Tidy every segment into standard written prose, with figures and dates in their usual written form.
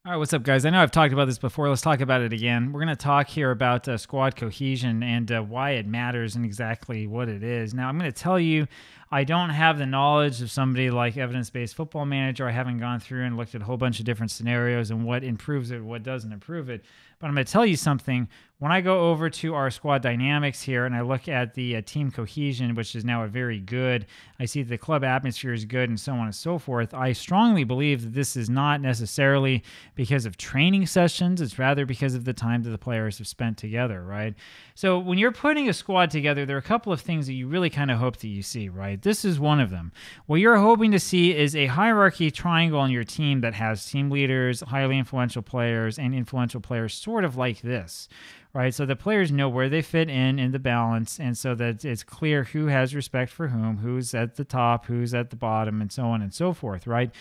All right, what's up, guys? I know I've talked about this before. Let's talk about it again. We're going to talk here about squad cohesion and why it matters and exactly what it is. Now, I'm going to tell you, I don't have the knowledge of somebody like Evidence-Based Football Manager. I haven't gone through and looked at a whole bunch of different scenarios and what improves it, what doesn't improve it. But I'm going to tell you something. When I go over to our squad dynamics here and I look at the team cohesion, which is now a very good, I see the club atmosphere is good and so on and so forth, I strongly believe that this is not necessarily because of training sessions. It's rather because of the time that the players have spent together, right? So when you're putting a squad together, there are a couple of things that you really kind of hope that you see, right? This is one of them. What you're hoping to see is a hierarchy triangle on your team that has team leaders, highly influential players, and influential players sort of like this, right? So the players know where they fit in the balance, and so that it's clear who has respect for whom, who's at the top, who's at the bottom, and so on and so forth, right?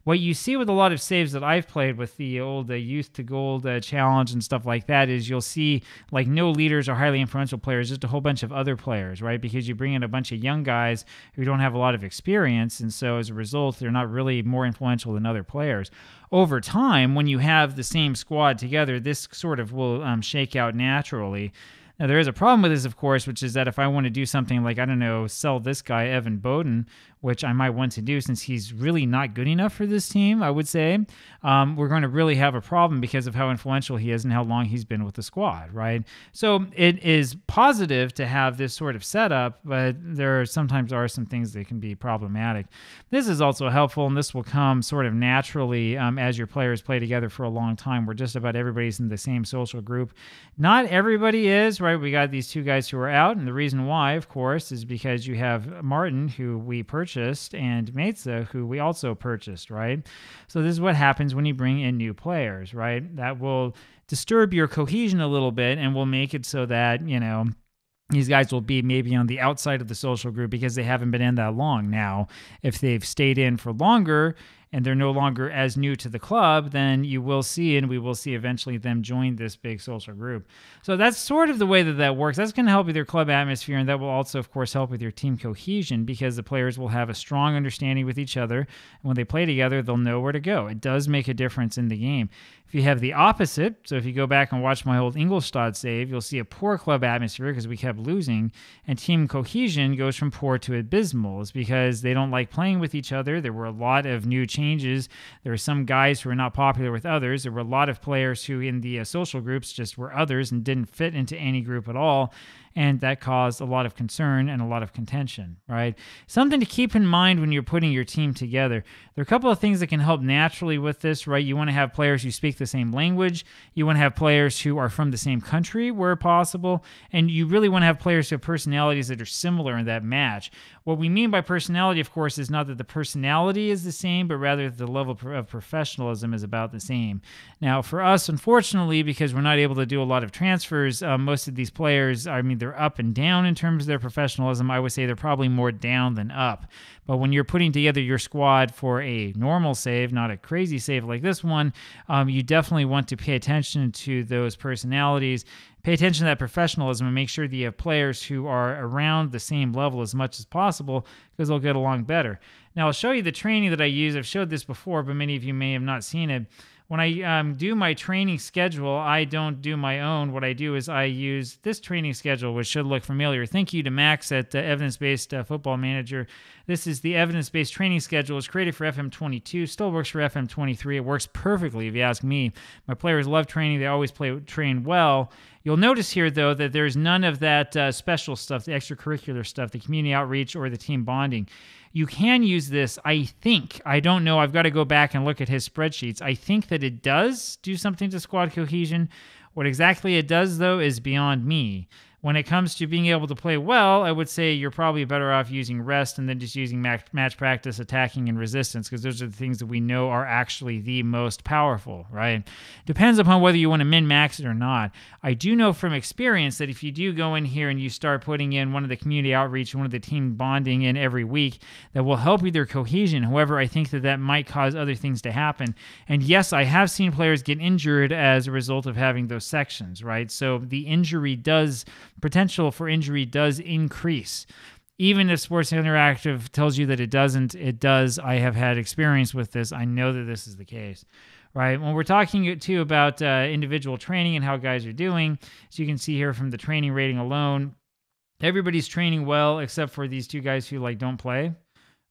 What you see with a lot of saves that I've played with the old Youth to Gold challenge and stuff like that is you'll see like no leaders or highly influential players, just a whole bunch of other players, right? Because you bring in a bunch of young guys who don't have a lot of experience, and so as a result, they're not really more influential than other players. Over time, when you have the same squad together, this sort of will shake out naturally. Now, there is a problem with this, of course, which is that if I want to do something like, I don't know, sell this guy, Evan Bowden, which I might want to do since he's really not good enough for this team, I would say, we're going to really have a problem because of how influential he is and how long he's been with the squad, right? So it is positive to have this sort of setup, but there sometimes are some things that can be problematic. This is also helpful, and this will come sort of naturally as your players play together for a long time, where just about everybody's in the same social group. Not everybody is, right? We got these two guys who are out, and the reason why, of course, is because you have Martin, who we purchased, and Meza, who we also purchased, right? So this is what happens when you bring in new players, right? That will disturb your cohesion a little bit and will make it so that, you know, these guys will be maybe on the outside of the social group because they haven't been in that long. Now, if they've stayed in for longer and they're no longer as new to the club, then you will see, and we will see eventually them join this big social group. So that's sort of the way that that works. That's going to help with your club atmosphere, and that will also, of course, help with your team cohesion because the players will have a strong understanding with each other. And when they play together, they'll know where to go. It does make a difference in the game. If you have the opposite, so if you go back and watch my old Ingolstadt save, you'll see a poor club atmosphere because we kept losing, and team cohesion goes from poor to abysmal. It's because they don't like playing with each other. There were a lot of new changes. There were some guys who were not popular with others. There were a lot of players who in the social groups just were others and didn't fit into any group at all. And that caused a lot of concern and a lot of contention, right? Something to keep in mind when you're putting your team together. There are a couple of things that can help naturally with this, right? You want to have players who speak the same language. You want to have players who are from the same country where possible. And you really want to have players who have personalities that are similar in that match. What we mean by personality, of course, is not that the personality is the same, but rather the level of professionalism is about the same. Now, for us, unfortunately, because we're not able to do a lot of transfers, most of these players, I mean, they're up and down in terms of their professionalism. I would say they're probably more down than up. But when you're putting together your squad for a normal save, not a crazy save like this one, you definitely want to pay attention to those personalities. Pay attention to that professionalism and make sure that you have players who are around the same level as much as possible because they'll get along better. Now, I'll show you the training that I use. I've showed this before, but many of you may have not seen it. When I do my training schedule, I don't do my own. What I do is I use this training schedule, which should look familiar. Thank you to Max at Evidence-Based Football Manager. This is the evidence-based training schedule. It's created for FM22, still works for FM23. It works perfectly, if you ask me. My players love training. They always train well. You'll notice here, though, that there's none of that special stuff, the extracurricular stuff, the community outreach or the team bonding. You can use this, I think. I don't know. I've got to go back and look at his spreadsheets. I think that it does do something to squad cohesion. What exactly it does, though, is beyond me. When it comes to being able to play well, I would say you're probably better off using rest and then just using match practice, attacking, and resistance, because those are the things that we know are actually the most powerful, right? Depends upon whether you want to min-max it or not. I do know from experience that if you do go in here and you start putting in one of the community outreach, one of the team bonding in every week, that will help with your cohesion. However, I think that that might cause other things to happen. And yes, I have seen players get injured as a result of having those sections, right? So the potential for injury does increase. Even if Sports Interactive tells you that it doesn't, it does. I have had experience with this. I know that this is the case. right? When we're talking too about individual training and how guys are doing, so you can see here from the training rating alone, everybody's training well except for these two guys who like don't play,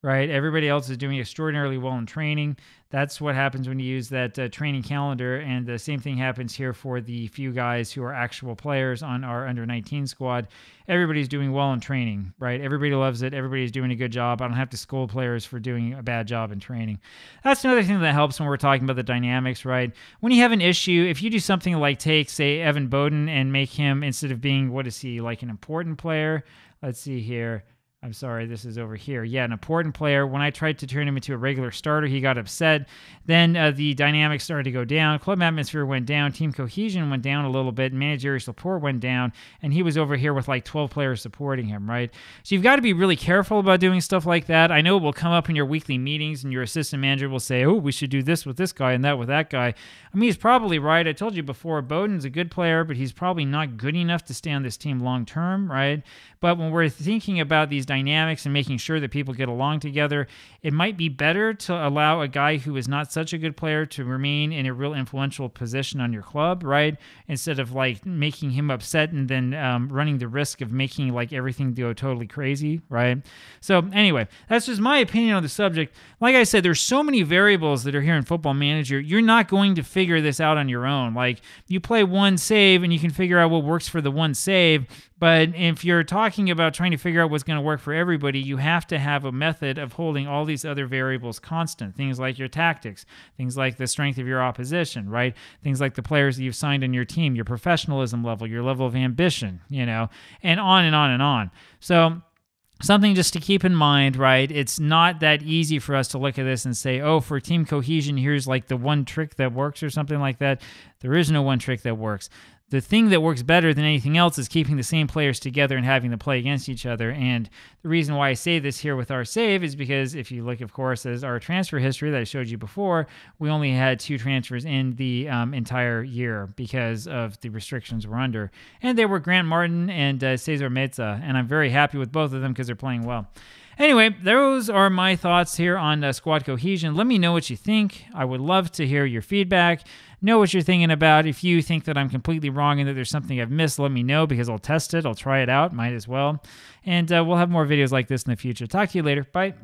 right? Everybody else is doing extraordinarily well in training. That's what happens when you use that training calendar. And the same thing happens here for the few guys who are actual players on our under 19 squad. Everybody's doing well in training, right? Everybody loves it. Everybody's doing a good job. I don't have to scold players for doing a bad job in training. That's another thing that helps when we're talking about the dynamics, right? When you have an issue, if you do something like take, say, Evan Bowden and make him, instead of being, what is he, like an important player? Let's see here. I'm sorry, this is over here. Yeah, an important player. When I tried to turn him into a regular starter, he got upset. Then the dynamics started to go down. Club atmosphere went down. Team cohesion went down a little bit. Managerial support went down. And he was over here with like 12 players supporting him, right? So you've got to be really careful about doing stuff like that. I know it will come up in your weekly meetings and your assistant manager will say, oh, we should do this with this guy and that with that guy. I mean, he's probably right. I told you before, Bowden's a good player, but he's probably not good enough to stay on this team long term, right? But when we're thinking about these dynamics and making sure that people get along together, it might be better to allow a guy who is not such a good player to remain in a real influential position on your club, right? Instead of like making him upset and then running the risk of making like everything go totally crazy, right? So anyway, that's just my opinion on the subject. Like I said, there's so many variables that are here in Football Manager. You're not going to figure this out on your own. Like you play one save and you can figure out what works for the one save. But if you're talking about trying to figure out what's going to work for everybody, you have to have a method of holding all these other variables constant. Things like your tactics, things like the strength of your opposition, right? Things like the players that you've signed on your team, your professionalism level, your level of ambition, you know, and on and on and on. So something just to keep in mind, right? It's not that easy for us to look at this and say, oh, for team cohesion, here's like the one trick that works or something like that. There is no one trick that works. The thing that works better than anything else is keeping the same players together and having them play against each other. And the reason why I say this here with our save is because if you look, of course, as our transfer history that I showed you before, we only had 2 transfers in the entire year because of the restrictions we're under. And they were Grant Martin and Cesar Meza. And I'm very happy with both of them because they're playing well. Anyway, those are my thoughts here on squad cohesion. Let me know what you think. I would love to hear your feedback. Know what you're thinking about. If you think that I'm completely wrong and that there's something I've missed, let me know because I'll test it. I'll try it out. Might as well. And we'll have more videos like this in the future. Talk to you later. Bye.